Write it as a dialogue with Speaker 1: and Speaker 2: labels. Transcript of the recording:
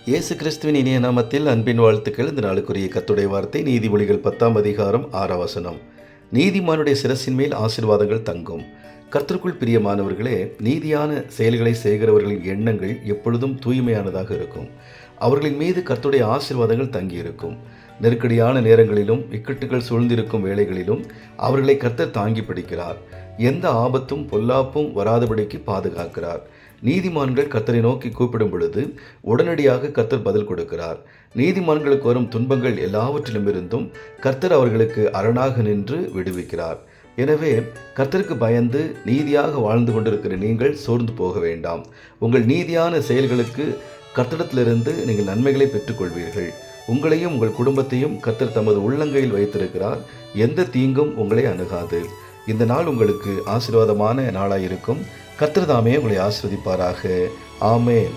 Speaker 1: இயேசு கிறிஸ்துவின் இனிய நாமத்தில் அன்பின் வாழ்த்துக்கள். இந்த நாளுக்குரிய கர்த்தருடைய வார்த்தை நீதிமொழிகள் 10ஆம் அதிகாரம் 6ஆம் வசனம். நீதிமானுடைய சிரசின் மேல் ஆசீர்வாதங்கள் தங்கும். கர்த்தருக்குள் பிரியமானவர்களே, நீதியான செயல்களை செய்கிறவர்களின் எண்ணங்கள் எப்பொழுதும் தூய்மையானதாக இருக்கும். அவர்களின் மீது கர்த்தருடைய ஆசீர்வாதங்கள் தங்கியிருக்கும். நெருக்கடியான நேரங்களிலும் இக்கட்டுகள் சூழ்ந்திருக்கும் வேளைகளிலும் அவர்களை கர்த்தர் தாங்கி பிடிக்கிறார். எந்த ஆபத்தும் பொல்லாப்பும் வராதபடிக்கு பாதுகாக்கிறார். நீதிமான்கள் கர்த்தரை நோக்கி கூப்பிடும் பொழுது உடனடியாக கர்த்தர் பதில் கொடுக்கிறார். நீதிமான்களுக்கு வரும் துன்பங்கள் எல்லாவற்றிலும் இருந்தும் கர்த்தர் அவர்களுக்கு அரணாக நின்று விடுவிக்கிறார். எனவே கர்த்தருக்கு பயந்து நீதியாக வாழ்ந்து கொண்டிருக்கிற நீங்கள் சோர்ந்து போக வேண்டாம். உங்கள் நீதியான செயல்களுக்கு கர்த்தரிடத்திலிருந்து நீங்கள் நன்மைகளை பெற்றுக்கொள்வீர்கள். உங்களையும் உங்கள் குடும்பத்தையும் கர்த்தர் தமது உள்ளங்கையில் வைத்திருக்கிறார். எந்த தீங்கும் உங்களை அணுகாது. இந்த நாள் உங்களுக்கு ஆசீர்வாதமான நாளாயிருக்கும். கர்த்தர் தாமே உங்களை ஆசீர்வதிப்பாராக. ஆமென்.